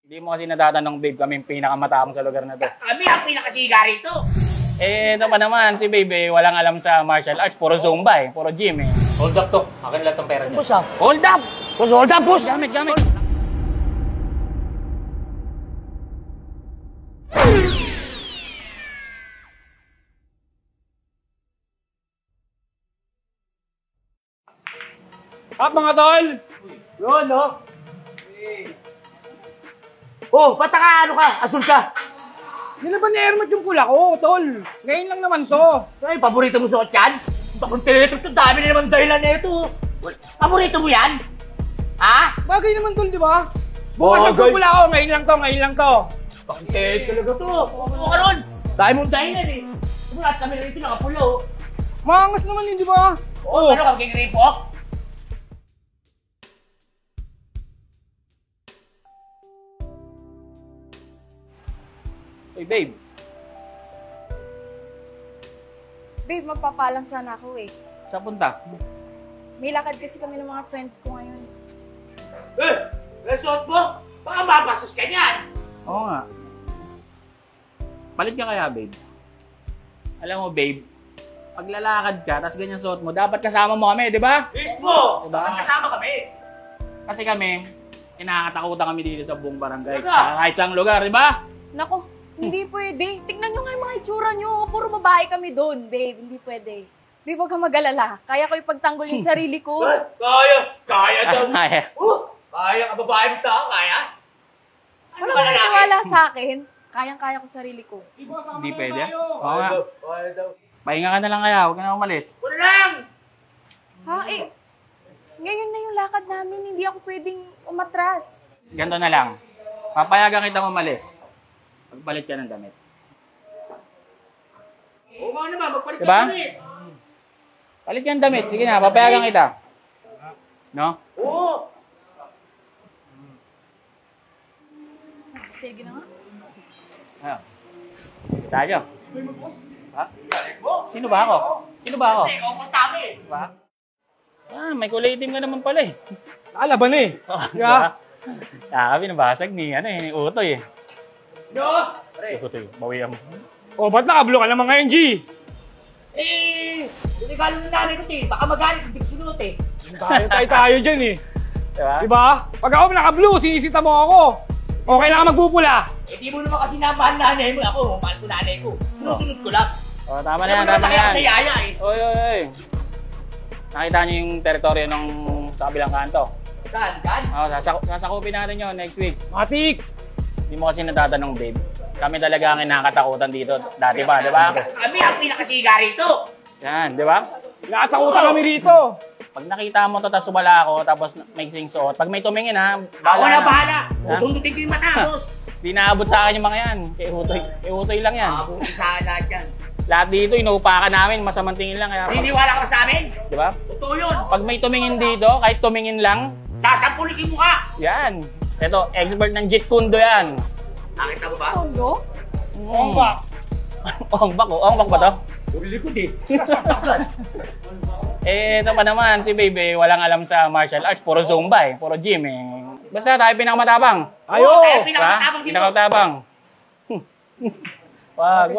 Hindi mo kasi natatanong, babe, kami yung pinakamatapang sa lugar na to. Kami ang pinakasiga rito. Ito pa naman, si babe, walang alam sa martial arts. Puro Zumba puro gym Hold up to. Akin lahat ng pera niya. Boss ah. Hold up! Boss, hold up, boss. Gamit. Up mga tol! Yun, no? Oh, ba't ano ka? Asul ka? Nilaban ni Ermat yung pula ko, tol. Ngayon lang naman to. Ay, paborito mo suot yan? Bakit ito? Dami na naman dahilan na ito. Paborito mo yan? Ha? Bagay naman tol, di ba? Bukas yung pula ko, ngayon lang to. Bakit talaga to? Oo ka ron. Dahil mong dahilan eh. Lahat kami rito nakapula oh. Maangas naman yun, di ba? Oo, ano ka, kikiripok? Uy, babe. Babe, magpapaalam sana ako eh. Saan punta? May lakad kasi kami ng mga friends ko ngayon. Resort mo? Baka mapasos ka niyan. Oo nga. Palit ka kaya, babe? Alam mo, babe, pag lalakad ka, tapos ganyan suot mo, dapat kasama mo kami, di ba? Mismo! Diba? Dapat kasama kami. Kasi kami, kinakatakutan kami dito sa buong barangay. Talaga? Kahit saang lugar, di ba? Nako, hindi pwede. Tignan nyo nga yung mga itsura nyo. Puro babae kami doon, babe. Hindi pwede. Babe, huwag kang mag-alala. Kaya ko ipagtanggol yung sarili ko. Kaya daw. Kaya. Kaya ka babae mo ta, kaya? Ano ka naniwala sa akin? Kayang-kaya ko sarili ko. Hindi pwede. Oo nga. Kaya daw. Pahinga ka na lang kaya, huwag ka na umalis. Wala lang! Ha? Eh, ngayon na yung lakad namin. Hindi ako pwedeng umatras. Ganto na lang. Papayagan kitang umalis. Magpalit ka ng damit. Oo nga naman, magpalit Diba? ka kami. Palit ka ng damit. Sige na, papayagan kita. No? Oo! Sige na nga. Ano? Tayo. Ha? Sino ba ako? Sino ba ako? Ikaw ang pastami. Diba? May kulay itim ka naman pala eh. Nakalaban eh. Diba? Kami nabasag ni Utoy eh. No? Si Utoy, bawian mo. O, ba't nakablo ka naman ngayon, G? Sinigalo ng nanay ko ito eh. Baka magalit sa big sinut eh. Tayo dyan eh. Diba? Diba? Pag ako naka-blue, sinisita mo ako. Okay lang ka magpupula. Di mo naman kasi namahal nanay mo. Ako, mahal ko nanay ko. Sinusunod ko lang. Tama na yan, tama na Kaya yan. sa yaya eh. Oy. Nakita niyo yung teritoryo nung sa kabilang kanto. Kan? Sasakupin natin yon next week. Matik. Hindi mo kasi natatanong, babe. Kami talaga ang nakakatakutan dito. Dati ba, di ba? Kami ang pinakasiga rito. Yan, di ba? Nakatakutan kami rito. Pag nakita mo to, tapos wala ako, tapos may suot. Pag may tumingin ha, Ako na na. bahala. Ha? Susundutin ko yung mata, boss. Di naabot sa akin yung mga yan. Kay Utoy lang yan. Abuti sa lahat yan. Lahat dito, inuupakan namin, masamang tingin lang. Kaya, Naniniwala ka ba sa amin? di ba? Totoo yun. Pag may tumingin dito, kahit tumingin lang, Sasampulikin mo ka. yan. Ito, expert ng Jeet Kune Do yan. Nakita mo ba? Tondo? Ongbak. Ongbak, ongbak ba to? Puro likod eh. Ito pa naman, si baby, walang alam sa martial arts. Puro Zumba puro gym Basta tayo pinakamatapang. Ayo. Tayo pinakamatapang dito. Pinakamatapang. Wag.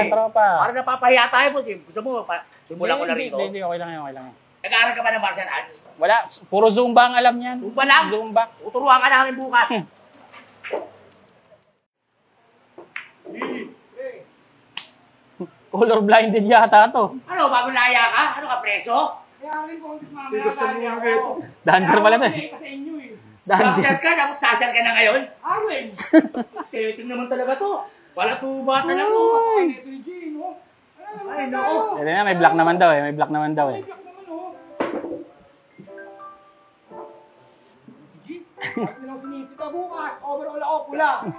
Tropa. Para napapahiya tayo, boss eh. Gusto mo, simulan ko na rito. Hindi, okay lang yan. Nag-aaral ka ba ng martial arts? Wala, puro Zumba ang alam niyan. Zumba lang? Zumba. Tuturuan ka namin bukas. Color blinded yata to. Ano, bagong laya ka? Ano ka, preso? Gusto mo nga ito. Dancer pala to Dancer. Dancer ka, tapos nasal ka na ngayon? Teting naman talaga to. Wala to bata lang to. Ay, nako. Ito na, may black naman daw May black naman daw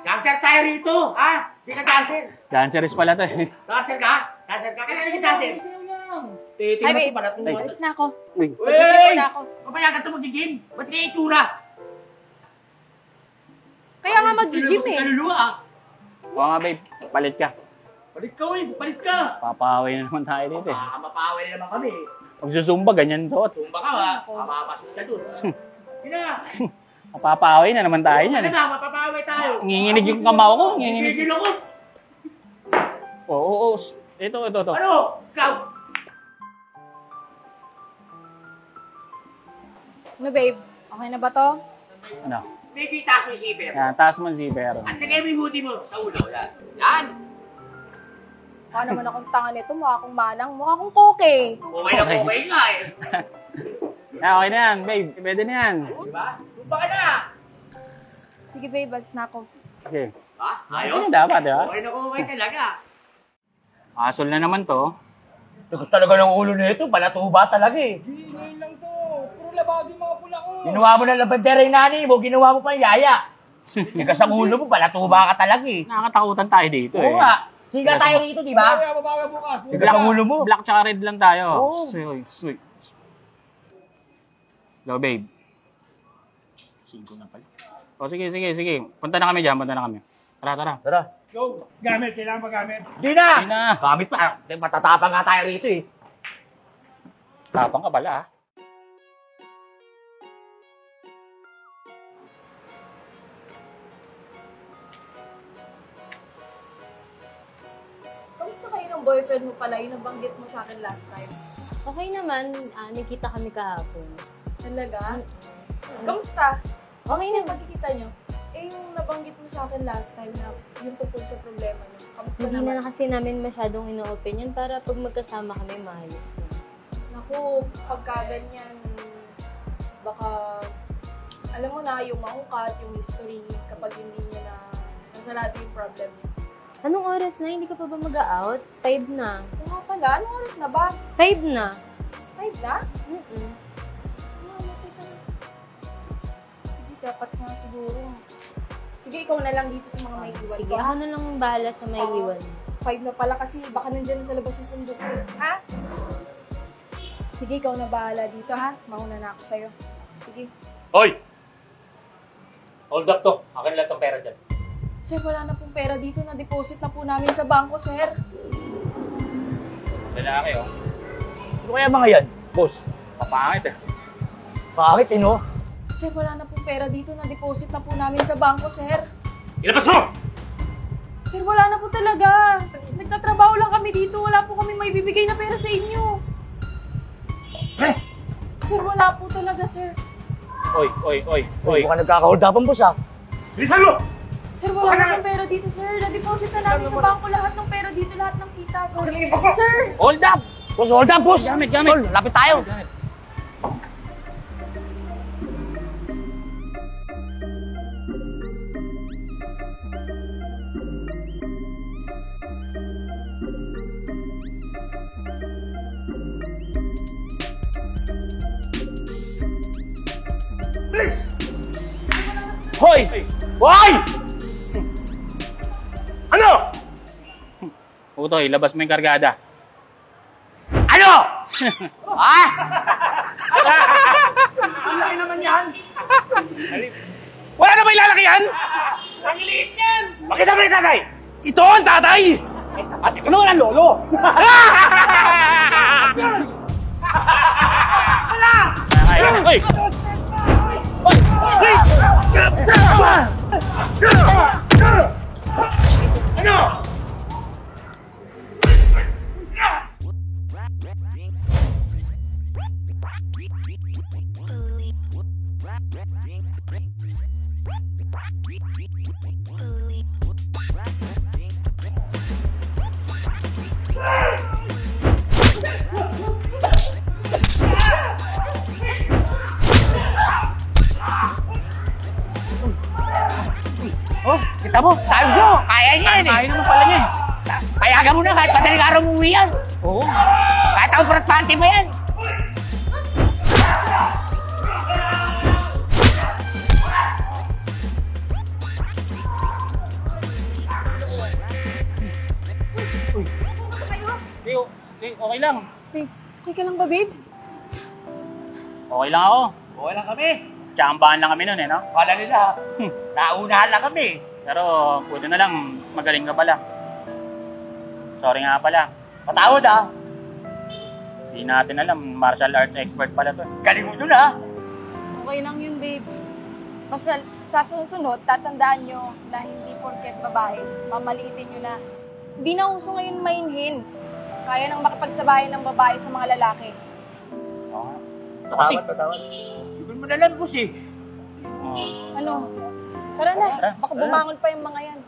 Dancer tayo rito, ha? Di ka dancer. Dancerist pala to Dancer ka? Dancer ka? Kailan naging dancer? Teting Ay, naman babe. to para tuwa. Alis na ako. Uy. Wey! na ako. Papayagan to mag-gym. Ba't kaya itsura? Kaya nga mag-gym eh. Kaluluwa, ah. Oo nga babe, palit ka. Palit ka, wey. Palit ka. Papaway na naman tayo dito Baka mapaway na naman kami. Pag susumba, ganyan to. Tumba ka, ha? Mamapasos ka dun. Yun na. Mapapaway na naman tayo niyan Ano eh. na, mapapaway tayo. Nginginig yung kamao ko. Nginginig. Gigil ako. Oo. Ito. Ano? Ikaw? Ano, babe? Okay na ba to? Ano? Baby, taas mo yung zipper. Yan, taas mo ang zipper. At lagay mo yung hoodie mo sa ulo. Yan. Yan. Mukha naman akong tanga nito. Mukha akong manang. Mukha akong koke. Okay na okay nga eh. Yan, okay na yan, babe. Pwede na yan. Diba? Sumpa ka na. Sige, babe. Balis na ako. Okay. Ha? Ayos? Ayos? Dapat, di ba? Okay na okay talaga. Asol na naman to. Tapos talaga ng ulo nito, balatuba talaga eh. Hindi, ngayon lang to. Puro labado yung mga pula ko. Ginawa mo ng labandera yung nanay mo, ginawa mo pa yung yaya. Tigas ang ulo mo, balatuba ka talaga eh. Nakakatakutan tayo dito eh. Oo nga. Siga tayo rito, di ba? Babaga bukas. Tigas ang ulo mo. Black tsaka red lang tayo. Oo. Sweet. Go, babe. 5 na pala. O, sige. Punta na kami dyan, Tara. Tara. Go. Gamit, kailangan magamit. Di na! Di na. Gamit pa. Matatapang nga tayo rito eh. Tapang ka pala ah. Kamusta kayo ng boyfriend mo pala? Yung nabanggit mo sa akin last time. Okay naman, nagkita kami kahapon. Talaga? Kamusta? Okay Kasi naman. pagkikita nyo, yung nabanggit mo sa akin last time na yung tungkol sa problema nyo. Kamusta Hindi naman? na kasi namin masyadong ino-open yun para pag magkasama kami, maayos na. Naku, pagka ganyan, baka, alam mo na, yung maungkat, yung history, kapag hindi nyo na nasarado yung problem nyo. Anong oras na? Hindi ka pa ba mag-out? 5 na. Oo nga pala, anong oras na ba? 5 na. 5 na? Mm-mm. Sige, dapat nga siguro. Sige, ikaw na lang dito sa mga may iwan Sige, ko. ako na lang bahala sa may Oo. iwan. 5 na pala kasi baka nandyan na sa labas yung sundo ko. Ha? Sige, ikaw na bahala dito, ha? Mauna na ako sa'yo. Sige. Hoy! Hold up to. Akin lang itong pera dyan. Sir, wala na pong pera dito. Na-deposit na po namin sa bangko, sir. Lalaki oh. Ano kaya mga yan? Boss. Papangit eh. Bakit no? Sir, wala na pong pera dito. Na-deposit na po namin sa bangko, sir. Ilabas mo! Sir, wala na po talaga. Nagtatrabaho lang kami dito. Wala po kami may bibigay na pera sa inyo. Eh! Sir, wala po talaga, sir. Oy. Mukhang nagkaka-hold upan, boss ha. Bilisan mo! Sir, wala na pong pera dito, sir. Na-deposit na namin sa bangko lahat ng pera dito, lahat ng kita, sir. Sir! Hold up! Boss, hold up, boss! Gamit. Tol, lapit tayo! Bilis! Hoy! Hoy! Ano? Utoy, labas mo yung kargada. Ano? Ha? Ang laki naman yan! Wala na ba ilalakihan? Ang liit yan! Bakit naman yung tatay? Ito ang tatay! At ito naman ang lolo! Oy! Ano? Oh, kita mo, sabi mo, kaya niya yan eh. Kaya naman pala niya eh. Payagan mo na kahit madaling araw umuwi yan. Oo. Kahit ang front-panty mo yan. Okay lang. Babe, okay ka lang ba, babe? Okay lang ako. Okay lang kami. Tsambahan lang kami nun eh, no? Wala nila. Naunahan lang kami. Pero, puto na lang, magaling ka pala. Sorry nga pala. Patawad ah. Hindi natin alam, martial arts expert pala to. Galing mo dun ah. Okay lang yun, babe. Basta sa susunod, tatandaan nyo na hindi porket babae, mamaliitin nyo na. Hindi na uso ngayon mainhin. Kaya nang makipagsabayan ng babae sa mga lalaki. Patawad. Yun mo na lang, boss eh. Oo. Ano? Tara na, Tara, baka tara. bumangon pa yung mga yan.